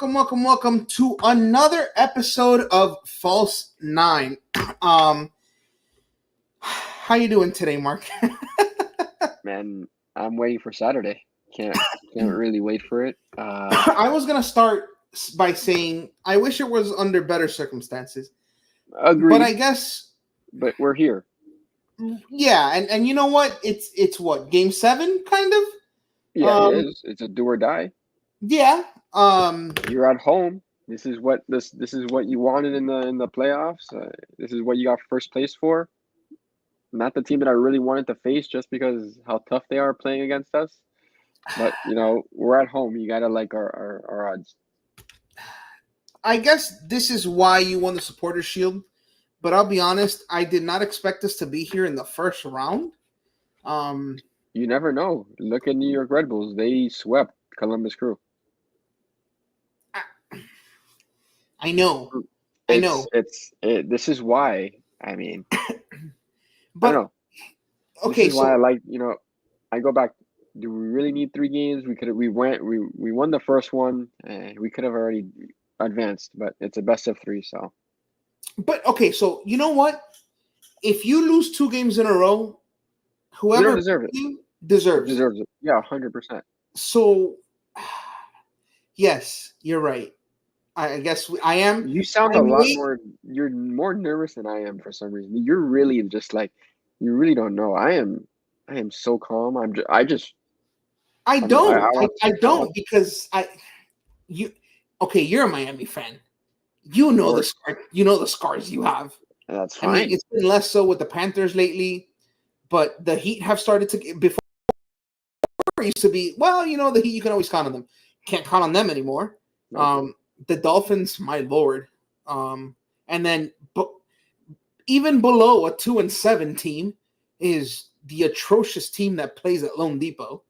welcome to another episode of False Nine. How you doing today, Mark? Man, I'm waiting for Saturday. Can't really wait for it. I was gonna start by saying I wish it was under better circumstances, Agreed. but I guess we're here. Yeah, and you know what? It's what, game 7, kind of. Yeah, it is. It's a do or die. Yeah. You're at home. This is what you wanted in the playoffs. This is what you got first place for. Not the team that I really wanted to face, just because how tough they are playing against us. But we're at home. You gotta like our odds. I guess this is why you won the Supporters Shield. But I'll be honest, I did not expect us to be here in the first round. You never know. Look at New York Red Bulls. They swept Columbus Crew. I know. This is why. I mean, but I don't know. Okay, this is why I like. I go back. Do we really need 3 games? We won the first one. We could have already advanced, but it's a best of 3. So. But okay, so you know what? If you lose 2 games in a row, whoever deserves it. Yeah, 100%. So, yes, you're right. I guess I am. You sound a lot more. You're more nervous than I am for some reason. You're really just like, you really don't know. I am so calm. I don't because you're a Miami fan. You know the scar. You know the scars you have. That's fine. I mean, it's been less so with the Panthers lately, but the Heat have started to. Before it used to be, well, the Heat, you can always count on them. Can't count on them anymore. The Dolphins, my lord, and then even below a 2-7 team is the atrocious team that plays at Lone Depot.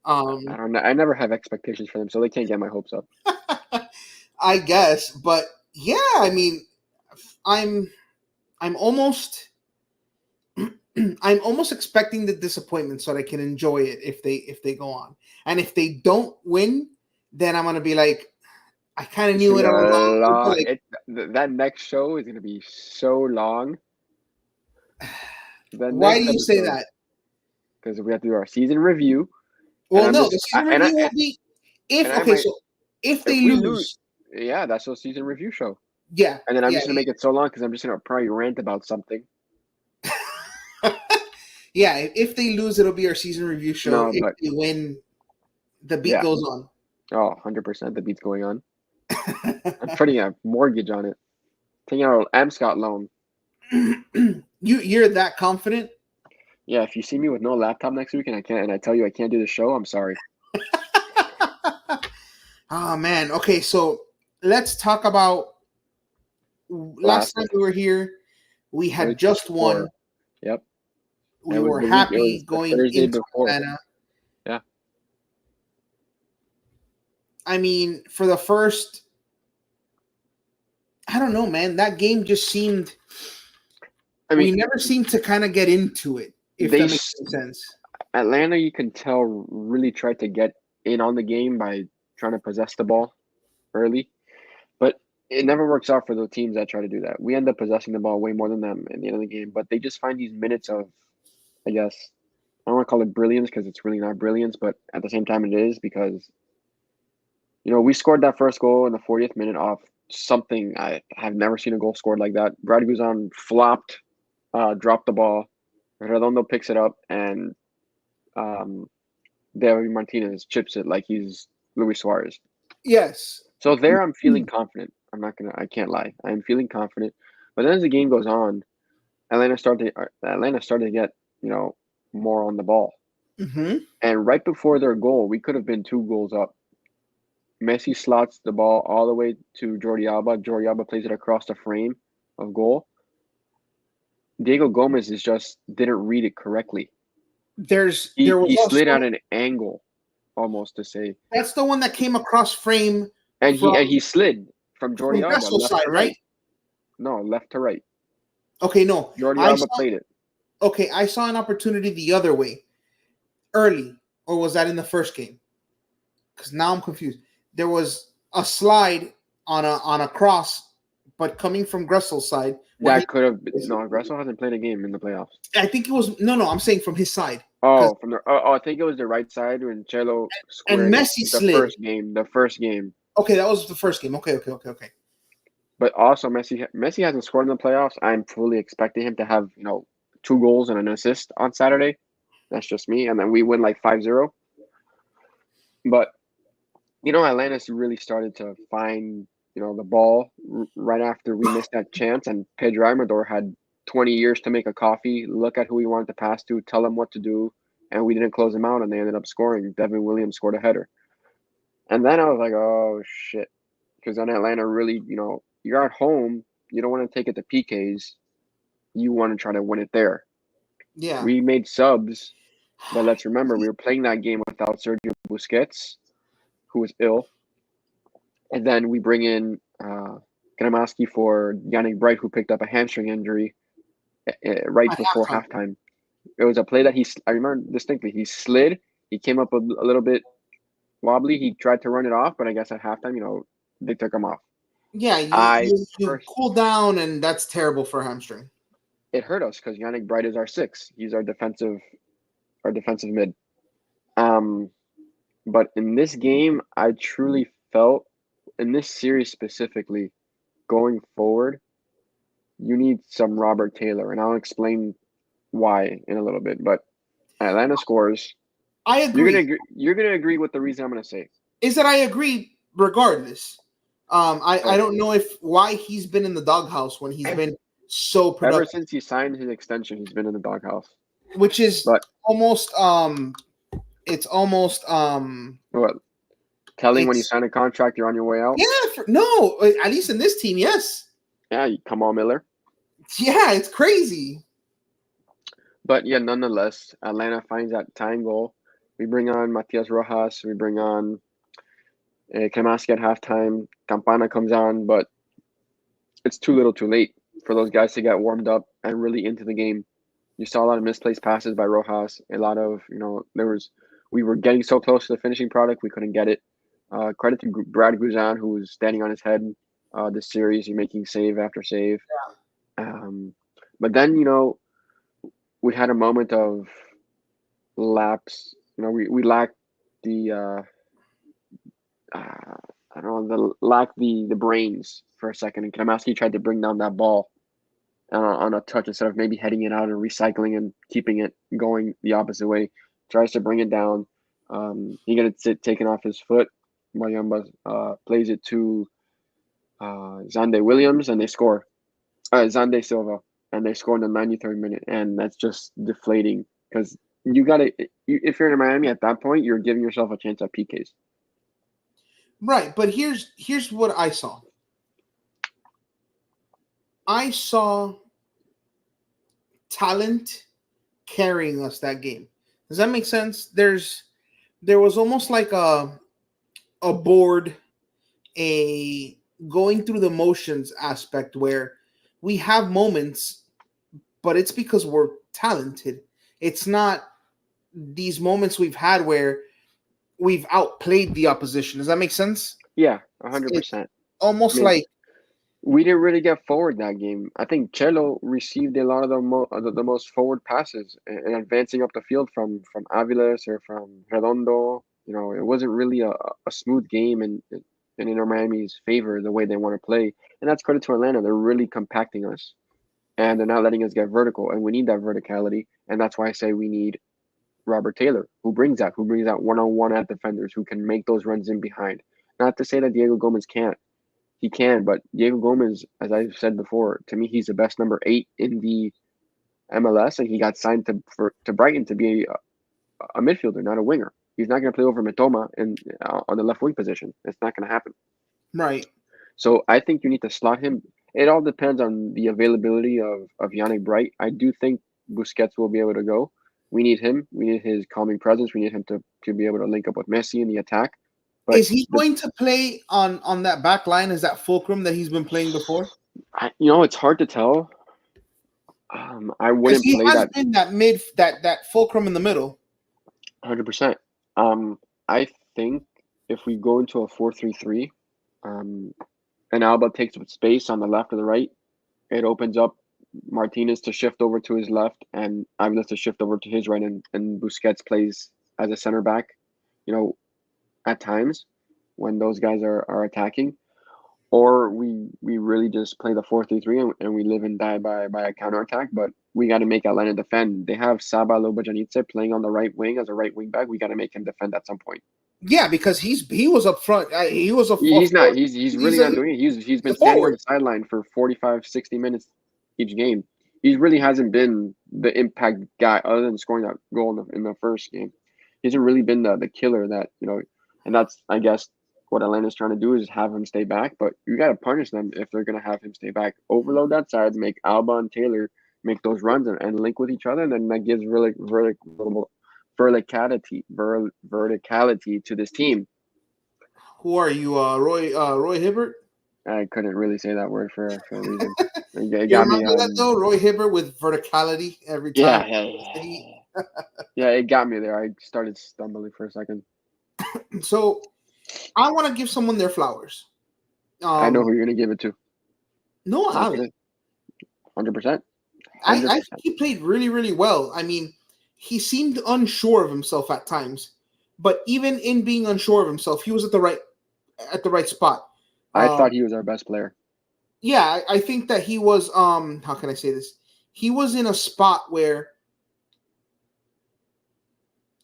I don't know. I never have expectations for them, so they can't get my hopes up. I guess, but yeah, I mean, I'm almost expecting the disappointment so that I can enjoy it if they go on. And if they don't win, then I'm gonna be like, I kind of knew it all along. That next show is gonna be so long. Why do you say that? Because we have to do our season review. Well, no, the season review will be if they lose. Yeah, that's a season review show. Yeah. And then I'm just going to make it so long because I'm just going to probably rant about something. Yeah, if they lose, it'll be our season review show. If they win, the beat goes on. Oh, 100% the beat's going on. I'm putting a mortgage on it. Taking out an Amscot loan. You're that confident? Yeah, if you see me with no laptop next week and I tell you I can't do the show, I'm sorry. Oh, man. Okay, so let's talk about last time we were here. We had just won. Yep. We were happy going into Atlanta. Yeah. I mean, for the first, I don't know, man. That game just seemed. We never seemed to kind of get into it. If that makes sense. Atlanta, you can tell, really tried to get in on the game by trying to possess the ball early, but it never works out for the teams that try to do that. We end up possessing the ball way more than them in the end of the game, but they just find these minutes of, I guess, I don't want to call it brilliance because it's really not brilliance, but at the same time it is because, we scored that first goal in the 40th minute off something. I have never seen a goal scored like that. Brad Guzan flopped, dropped the ball. Redondo picks it up, and David Martinez chips it like he's Luis Suarez. Yes. So there I'm feeling confident. I can't lie. I'm feeling confident. But then as the game goes on, Atlanta started to get, more on the ball. Mm-hmm. And right before their goal, we could have been 2 goals up. Messi slots the ball all the way to Jordi Alba. Jordi Alba plays it across the frame of goal. Diego Gomez didn't read it correctly. He slid at an angle, almost to say. That's the one that came across frame. And he slid from Jordi Alba left side, to right. No, left to right. Okay, no. Jordi Alba played it. Okay, I saw an opportunity the other way, early, or was that in the first game? Because now I'm confused. There was a slide on a cross, but coming from Gressel's side. That could have been, no. Gressel hasn't played a game in the playoffs. I think it was no. I'm saying from his side. Oh, from the I think it was the right side when Cello And squared it. Messi The slid. first game. The first game. Okay, that was the first game. Okay. But also Messi hasn't scored in the playoffs. I'm fully expecting him to have 2 goals and an assist on Saturday. That's just me, and then we win like 5-0. But Atlantis really started to find the ball right after we missed that chance, and Pedro Amador had 20 years to make a coffee, look at who he wanted to pass to, tell him what to do, and we didn't close him out, and they ended up scoring. Devin Williams scored a header. And then I was like, oh, shit. Because then Atlanta really, you're at home. You don't want to take it to PKs. You want to try to win it there. Yeah. We made subs, but let's remember, we were playing that game without Sergio Busquets, who was ill. And then we bring in Gramaski for Yannick Bright, who picked up a hamstring injury right before halftime. It was a play that I remember distinctly. He slid. He came up a little bit wobbly. He tried to run it off, but I guess at halftime, they took him off. Yeah, you cool down, and that's terrible for a hamstring. It hurt us because Yannick Bright is our 6. He's our defensive mid. But in this game, I truly felt, in this series specifically, going forward, you need some Robert Taylor, and I'll explain why in a little bit. But Atlanta scores. I agree. You're gonna agree with the reason I'm gonna say. Is that I agree regardless. I don't know why he's been in the doghouse when he's been so productive. Ever since he signed his extension, he's been in the doghouse. Which is almost it's almost what? Telling when you sign a contract, you're on your way out? Yeah, no, at least in this team, yes. Yeah, come on, Miller. Yeah, it's crazy. But yeah, nonetheless, Atlanta finds that tying goal. We bring on Matias Rojas. We bring on Kremaski at halftime. Campana comes on, but it's too little too late for those guys to get warmed up and really into the game. You saw a lot of misplaced passes by Rojas. A lot of, we were getting so close to the finishing product, we couldn't get it. Credit to Brad Guzan, who was standing on his head this series. He's making save after save. Yeah. But then, we had a moment of lapse. We lacked the I don't know, the brains for a second. And Kremaski tried to bring down that ball on a touch instead of maybe heading it out and recycling and keeping it going the opposite way. Tries to bring it down. He gets it taken off his foot. Mayamba plays it to Zande Williams, and they score. Zande Silva, and they score in the 93rd minute, and that's just deflating because you got to. If you're in Miami at that point, you're giving yourself a chance at PKs. Right, but here's what I saw. I saw talent carrying us that game. Does that make sense? There was almost like a board, a going through the motions aspect where we have moments, but it's because we're talented. It's not these moments we've had where we've outplayed the opposition. Does that make sense? Yeah, 100%. Almost like we didn't really get forward that game. I think Cello received a lot of the most forward passes and advancing up the field from Aviles or from Redondo. It wasn't really a smooth game in Inter Miami's favor the way they want to play. And that's credit to Atlanta. They're really compacting us. And they're not letting us get vertical. And we need that verticality. And that's why I say we need Robert Taylor, who brings that one-on-one at defenders, who can make those runs in behind. Not to say that Diego Gomez can't. He can, but Diego Gomez, as I've said before, to me, he's the best number 8 in the MLS, and he got signed to Brighton to be a midfielder, not a winger. He's not going to play over Mitoma on the left wing position. It's not going to happen. Right. So I think you need to slot him. It all depends on the availability of Yannick Bright. I do think Busquets will be able to go. We need him. We need his calming presence. We need him to be able to link up with Messi in the attack. But is he going to play on that back line? Is that fulcrum that he's been playing before? It's hard to tell. I wouldn't play that. He has been that fulcrum in the middle. 100%. I think if we go into a 4-3-3, and Alba takes up space on the left or the right. It opens up Martinez to shift over to his left and Aviles to shift over to his right, and Busquets plays as a center back, you know, at times when those guys are attacking. Or we really just play the 4-3-3 and we live and die by a counterattack. But we got to make Atlanta defend. They have Saba Lobajanice playing on the right wing as a right wing back. We got to make him defend at some point. Yeah, because he was up front. He was a He's not. forward. He's really not doing it. He's He's a been standing on forward. the sideline for 45, 60 minutes each game. He really hasn't been the impact guy other than scoring that goal in the first game. He hasn't really been the killer that, and that's, I guess, what Atlanta's trying to do is have him stay back. But you got to punish them if they're going to have him stay back. Overload that side, make Alba and Taylor make those runs and link with each other, and then that gives really verticality to this team. Who are you, Roy Hibbert? I couldn't really say that word for a reason. It You got me. remember that though, Roy Hibbert with verticality every time. Yeah, it got me there. I started stumbling for a second. So I want to give someone their flowers. I know who you're gonna give it to. Noah Allen. 100%. I think he played really, really well. I mean, he seemed unsure of himself at times, but even in being unsure of himself, he was at the right spot. I thought he was our best player. Yeah, I think that he was. How can I say this? He was in a spot where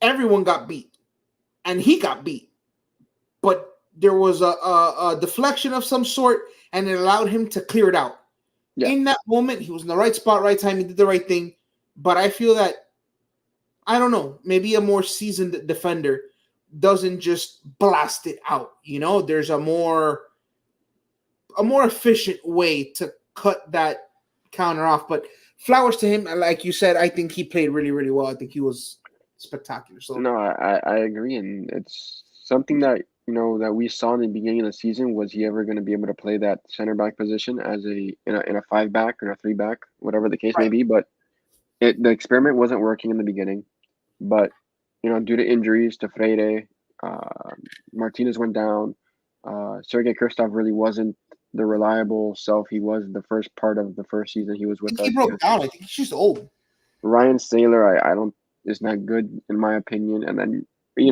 everyone got beat, and he got beat, but there was a deflection of some sort, and it allowed him to clear it out. Yeah. In that moment, he was in the right spot, right time. He did the right thing. But I feel that, I don't know, maybe a more seasoned defender doesn't just blast it out. There's a more efficient way to cut that counter off. But flowers to him. Like you said, I think he played really, really well. I think he was spectacular. So no, I agree, and it's something that that we saw in the beginning of the season. Was he ever going to be able to play that center back position as in a 5-back or a 3-back, whatever the case may be? But the experiment wasn't working in the beginning. But due to injuries to Freire, Martinez went down. Sergei Kirstov really wasn't the reliable self he was the first part of the first season he was with us. He broke down. I think he's just old. Ryan Saylor, I don't, is not good in my opinion. And then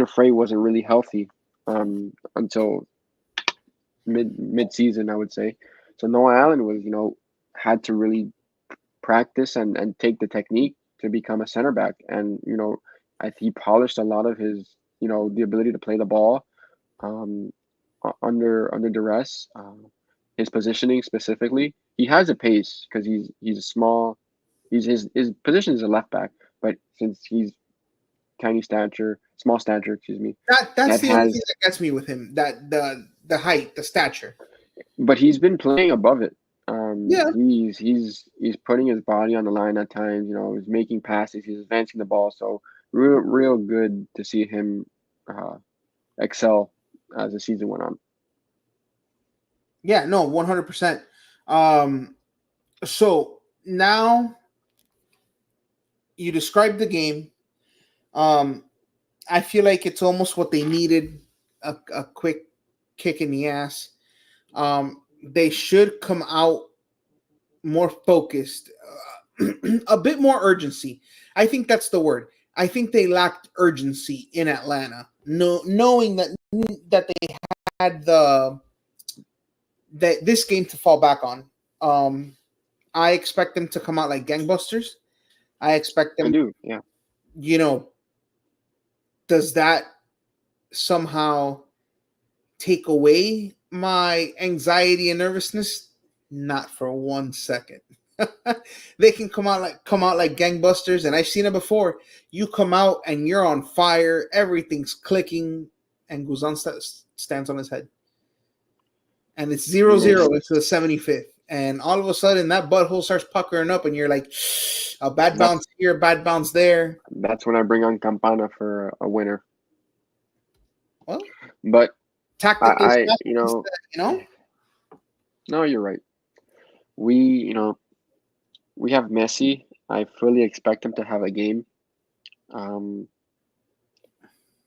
Frey wasn't really healthy until mid season, I would say. So Noah Allen was had to really practice and take the technique to become a center back, and he polished a lot of his the ability to play the ball under duress. His positioning specifically, he has a pace because he's a small. His position is a left back, but since he's small stature, excuse me. That's the only thing that gets me with him. That the height, the stature. But he's been playing above it. Yeah. He's putting his body on the line at times. He's making passes. He's advancing the ball. So real good to see him excel as the season went on. Yeah, no, 100%. So now you described the game. I feel like it's almost what they needed, a quick kick in the ass. They should come out more focused, a bit more urgency. I think that's the word. I think they lacked urgency in Atlanta, knowing that they had this game to fall back on. I expect them to come out like gangbusters. I expect them. I do, yeah. Does that somehow take away my anxiety and nervousness? Not for 1 second. They can come out like gangbusters, and I've seen it before. You come out and you're on fire, everything's clicking, and Guzan stands on his head. And it's 0-0 into the 75th. And all of a sudden, that butthole starts puckering up, and you're like, a bad bounce here, bad bounce there. That's when I bring on Campana for a winner. Well, but tactic No, you're right. We have Messi. I fully expect him to have a game.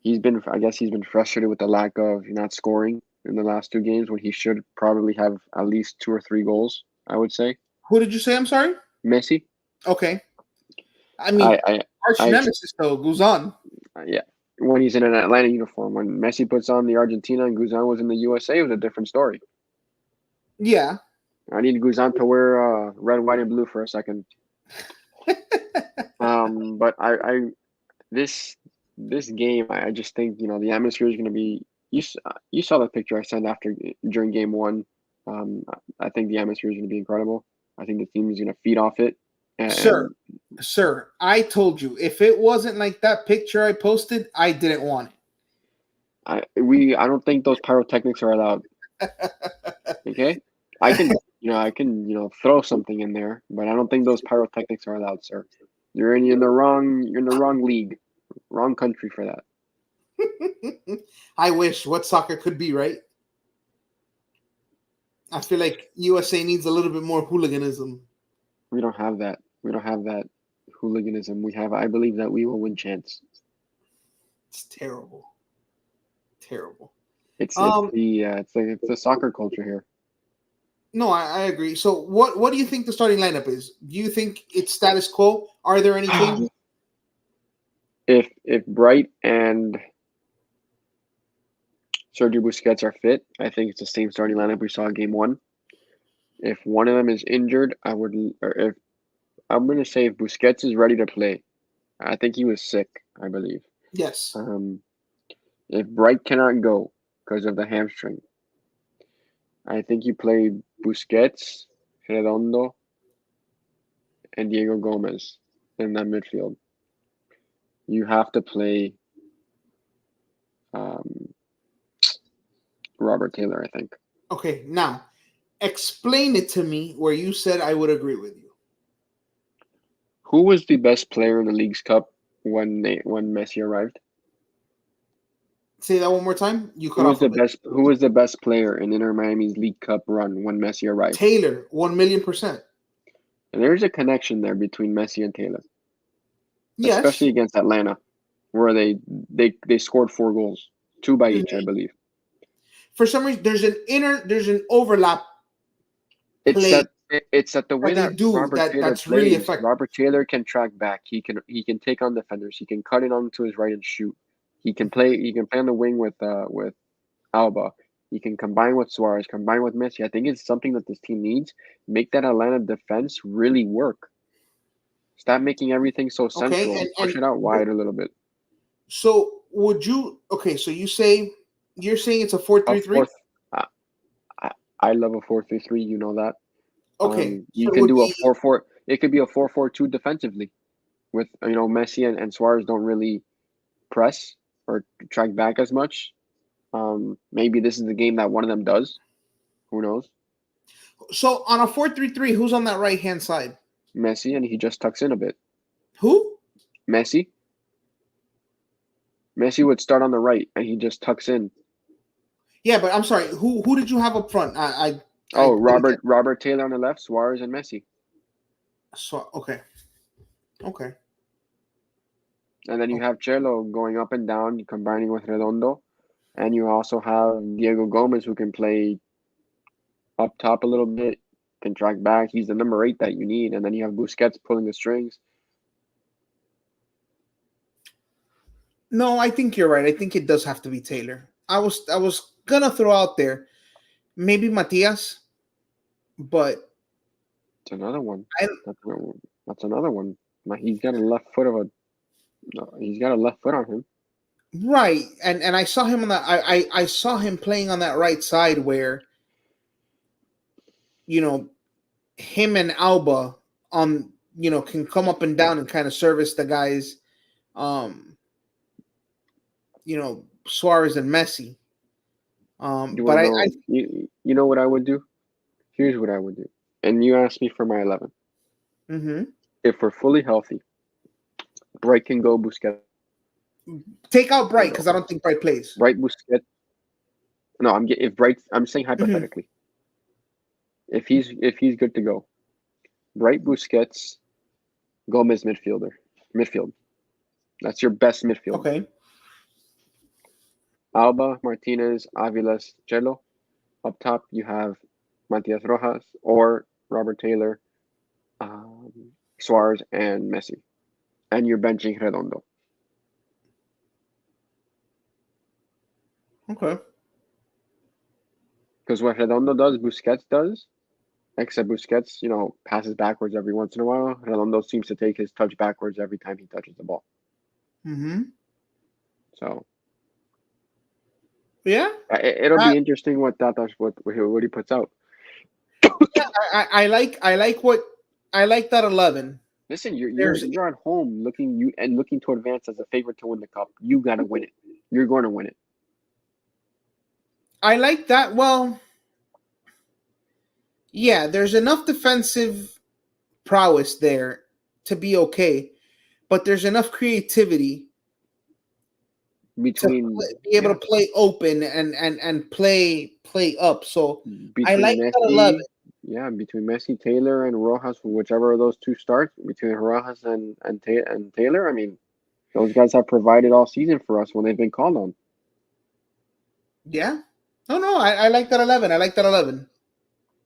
He's been frustrated with the lack of not scoring in the last 2 games when he should probably have at least 2 or 3 goals. I would say Who did you say? I'm sorry. Messi. Okay. I I mean, I arch I nemesis though, Guzan. yeah. When he's in an Atlanta uniform, when Messi puts on the Argentina and Guzan was in the USA, it was a different story. Yeah. I need Guzan to wear red, white, and blue for a second. But this this game, I just think the atmosphere is going to be. You saw the picture I sent during game one. Um, I think the atmosphere is going to be incredible. I think the team is going to feed off it, Sir, and sir, I told you if it wasn't like that picture I posted, I didn't want I don't think those pyrotechnics are allowed. it. Okay, I can throw something in there, but I don't think those pyrotechnics are allowed, sir. You're in the wrong league, wrong country for that. I wish what soccer could be, right? I feel like USA needs a little bit more hooliganism. We don't have that. We don't have that hooliganism. I believe that we will win chance. It's terrible. Terrible. It's Um, it's the soccer culture here. no, I agree. So what do you think the starting lineup is? Do you think it's status quo? Are there any changes? If Bright and Sergio Busquets are fit, I think it's the same starting lineup we saw in game one. If one of them is injured, or if I'm gonna say if Busquets is ready to play, I think he was sick, I believe. Yes. If Bright cannot go because of the hamstring, I think you play Busquets, Redondo, and Diego Gomez in that midfield. You have to play um, Robert Taylor, I think. Okay, now explain it to me where you said I would agree with you. Who was the best player in the League's Cup when Messi arrived? Say that one more time. You cut off a bit. Who was the best player in Inter Miami's League Cup run when Messi arrived? Taylor, 1,000,000%. And there's a connection there between Messi and Taylor, Yes. especially against Atlanta, where they scored 4 goals, 2 by each, I Mhm. believe. For some reason, there's an overlap It's play that it's that the way that they that do Robert that Taylor that's really plays. effective. Robert Taylor can track back. He can take on defenders. He can cut it onto his right and shoot. He can play on the wing with Alba. He can combine with Suarez, combine with Messi. I think it's something that this team needs. Make that Atlanta defense really work. Stop making everything so Okay, central and push and it out wide a little bit. so would you? Okay, so you're saying it's a four A three three. fourth, I, I, I love a 4-3-3. You know that. Okay, so You it can would do a be 4-4. It could be a 4-4-2 defensively with Messi and Suarez don't really press or track back as much. Maybe this is the game that one of them does. Who knows? so on a 4-3-3. Who's on that right hand side? Messi, and he just tucks in a bit. Who? Messi. Messi would start on the right, and he just tucks in. Yeah, but I'm sorry. Who did you have up front? I Oh, didn't get. Robert Taylor on the left, Suarez and Messi, So okay. and then you Okay. have Chelo going up and down, combining with Redondo, and you also have Diego Gomez who can play up top a little bit, can track back. He's the number 8 that you need, and then you have Busquets pulling the strings. No, I think you're right. I think it does have to be Taylor. I was gonna throw out there maybe Matias, but It's another one. I That's another one. He's got a left foot of a. No, he's got a left foot on him. right, and I saw him on that. I saw him playing on that right side where you know him and Alba on can come up and down and kind of service the guys, um, Suarez and Messi. You But want to I know? You know what I would do? Here's what I would do. And you asked me for my 11. mhm. If we're fully healthy, Bright can go. Busquets Take out can Bright because go. I don't think Bright plays. Bright Busquets. No, if Bright. I'm saying Mhm. hypothetically. If he's good to go, Bright Busquets, Gomez midfield. That's your best midfield. Okay. Alba, Martinez, Aviles, Chelo. Up top, you have Matias Rojas or Robert Taylor, um, Suarez, and Messi. And you're benching Redondo. Okay. Because what Redondo does, Busquets does, except Busquets, passes backwards every once in a while. Redondo seems to take his touch backwards every time he touches the ball. Mm-hmm. So Yeah. it'll be interesting what he puts out. Yeah. I like that 11. Listen, you're There's you're at home looking to advance as a favorite to win the cup. You gotta win it. You're going to win it. I like that. Well, yeah. There's enough defensive prowess there to be okay, but there's enough creativity to Between be able yeah, to play open and play up. So I between like that 11. Between Messi, Taylor, and Rojas, whichever of those two starts, between Rojas and Taylor, I mean, those guys have provided all season for us when they've been called on. Yeah. No. I like that 11. I like that 11.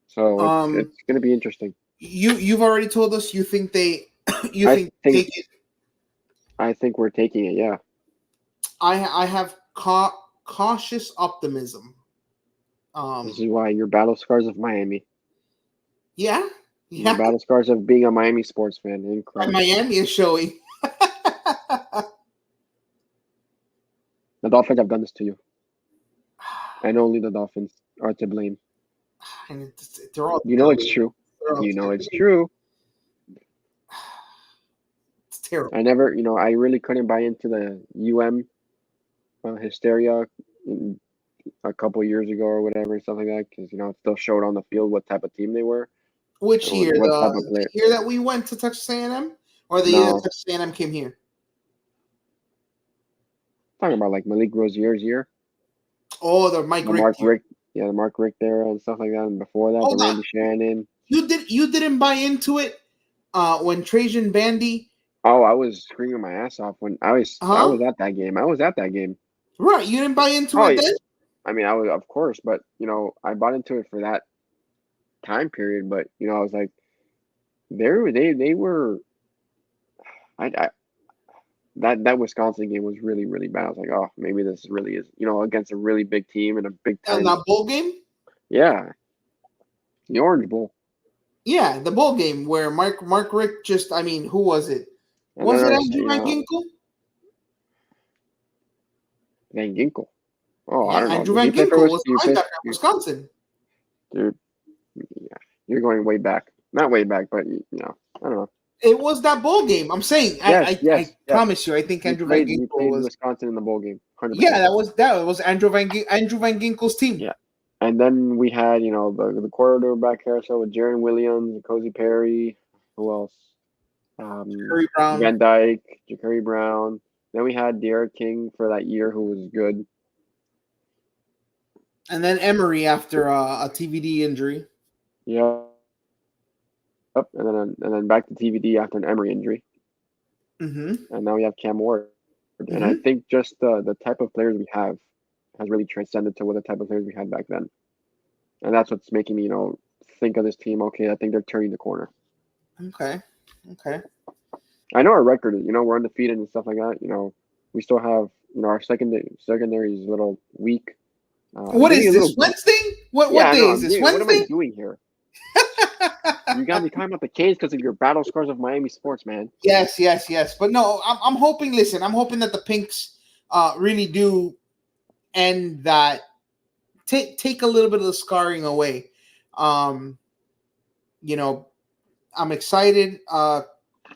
So Um, it's going to be interesting. you've already told us you think they you I think think take it. I think we're taking it. Yeah, I have cautious optimism. this is why your battle scars of Miami, Yeah, your yeah. battle scars of being a Miami sports fan, And incredible. Miami is showing. The Dolphins have done this to you, and only the Dolphins are to blame. And they're all You know it's together. true. They're all You know together. it's true. It's terrible. I never, I really couldn't buy into the hysteria a couple years ago or whatever, stuff like that, because it still showed on the field what type of team they were Which and year? what type of The player. year that we went to Texas A&M, or the year that No, Texas A&M came here? talking about like Malik Rozier's year, Oh, the Mike the Rick Mark year. Rick, yeah, the Mark Rick era and stuff like that, and before that, the Hold on, Randy Shannon. you didn't buy into it when Trajan Bandy, Oh, I was screaming my ass off when I huh? was at that game. I was at that game. Right, you didn't buy into Oh, it yeah. then. I mean, I was of course, but I bought into it for that time period. But I was like, they were. I that Wisconsin game was really really bad. I was like, oh, maybe this really is against a really big team and a big And time. that bowl game. Yeah, the Orange Bowl, Yeah, the bowl game where Mark Rick just, I mean, who was it? and Was then it I Andrew Van Ginkel? Van Ginkel. Oh, I Yeah, don't know. Andrew Did he Van play for Ginkel was You the play, linebacker at Wisconsin. dude? Yeah, you're going way back. Not way back, but I don't know. It was that bowl game. I'm saying, Yes, I yes, yes. promise you, I think Andrew Van We Ginkel played was. Wisconsin in the bowl game, 100%. Yeah, that was Andrew Van Ginkel's team. Yeah. And then we had, the quarterback carousel with Jaron Williams, Cozy Perry, who else? Curry Brown, Van Dyke, Ja'Cory Brown. Then we had Derek King for that year, who was good. and then Emery after a TVD injury. Yep. And then back to TVD after an Emery injury. Mm-hmm. And now we have Cam Ward. And I Mm-hmm. think just the type of players we have has really transcended to what the type of players we had back then. And that's what's making me, think of this team. Okay, I think they're turning the corner. Okay. I know our record is, we're undefeated and stuff like that. We still have, our secondary is a little weak. What Maybe is a this, little. Wednesday? Yeah, What I day know. is this, What am I Wednesday? doing here? You got me talking about the Canes because of your battle scars of Miami sports, man. Yes. But no, I'm hoping. Listen, I'm hoping that the Pinks really do end that. Take a little bit of the scarring away. Um, I'm excited.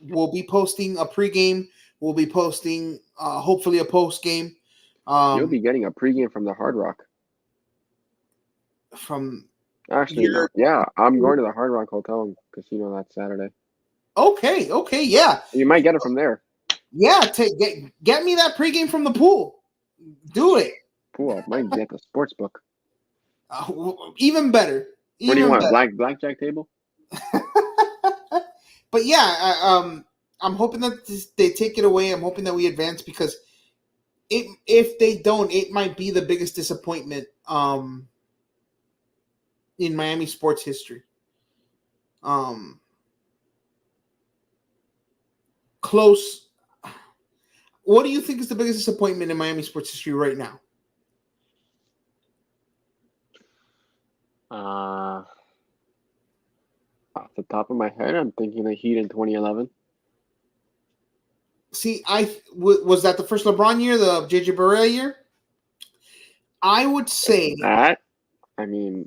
We'll be posting a pregame. We'll be posting hopefully a post game. You'll be getting a pregame from the Hard Rock. From Actually, no. your Yeah, I'm going to the Hard Rock Hotel and Casino that Saturday. okay, yeah. You might get it from there. Yeah, get me that pregame from the pool. Do it. Cool. Might get the sports book. Even better. What do you want? Better. Blackjack table? But yeah, I'm hoping that they take it away. I'm hoping that we advance because if they don't, it might be the biggest disappointment in Miami sports history. Close. What do you think is the biggest disappointment in Miami sports history right now? Off the top of my head, I'm thinking the Heat in 2011. See, was that the first LeBron year, the JJ Barea year? I would say That, I mean,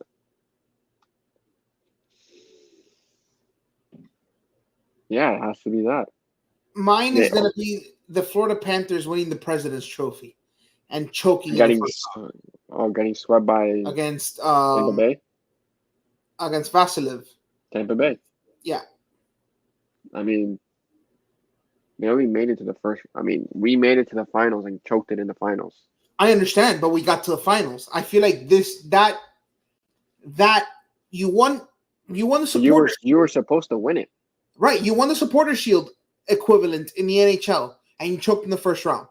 yeah, it has to be that. Mine is going to be the Florida Panthers winning the President's Trophy and choking getting swept by against Tampa Bay. Against Vasilev. Tampa Bay. Yeah. I mean, we only made it to the first. I mean, we made it to the finals and choked it in the finals. I understand, but we got to the finals. I feel like that you won the supporters. You were supposed to win it. Right, you won the Supporter Shield equivalent in the NHL, and you choked in the first round.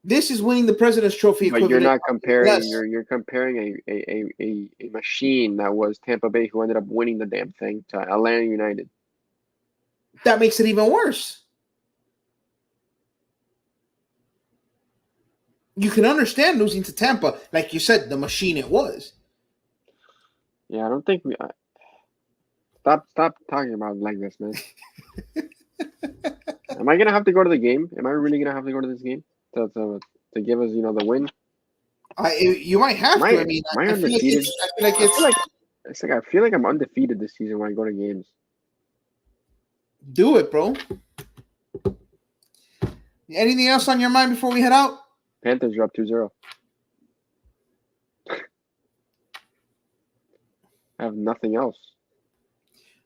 This is winning the President's Trophy equivalent. But you're not comparing. You're comparing a machine that was Tampa Bay, who ended up winning the damn thing, to Atlanta United. That makes it even worse. You can understand losing to Tampa, like you said, the machine it was. Yeah, I don't think we. Stop talking about it like this, man. Am I gonna have to go to the game? Am I really gonna have to go to this game to give us, the win? You might have to. I mean, I feel like I'm undefeated this season when I go to games. Do it, bro. Anything else on your mind before we head out? Panthers are up 2-0. I have nothing else.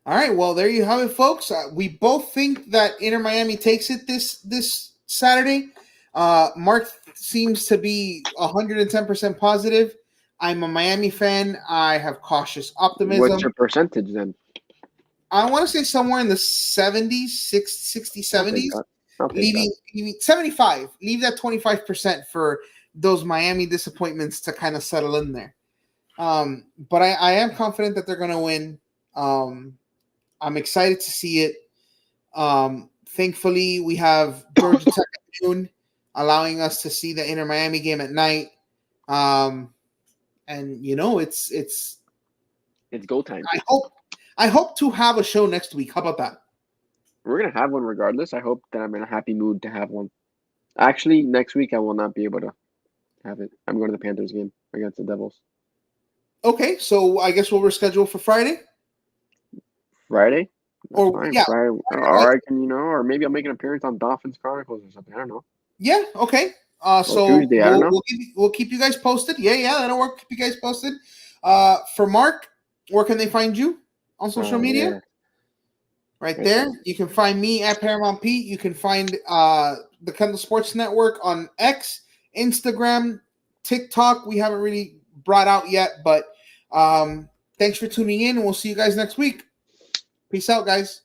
All right, well, there you have it, folks. We both think that Inter Miami takes it this Saturday. Mark seems to be 110% positive. I'm a Miami fan. I have cautious optimism. What's your percentage then? I want to say somewhere in the 70s, 60, 70s. Leaving 75. Leave that 25% for those Miami disappointments to kind of settle in there. But I am confident that they're going to win. I'm excited to see it. Thankfully, we have Georgia Tech at noon, allowing us to see the Inter Miami game at night. And it's go time. I hope to have a show next week. How about that? We're gonna have one regardless. I hope that I'm in a happy mood to have one. Actually, next week I will not be able to have it. I'm going to the Panthers game against the Devils. Okay, so I guess we'll reschedule for Friday. Friday? Friday. Or I can, or maybe I'll make an appearance on Dolphins Chronicles or something. I don't know. Yeah, okay. So Tuesday, I don't know. We'll keep you guys posted. Yeah, that'll work. Keep you guys posted. For Mark, where can they find you on social media? Yeah. Right there. You can find me at Paramount Pete. You can find the Kendall Sports Network on X, Instagram, TikTok. We haven't really brought out yet, but thanks for tuning in, and we'll see you guys next week. Peace out, guys.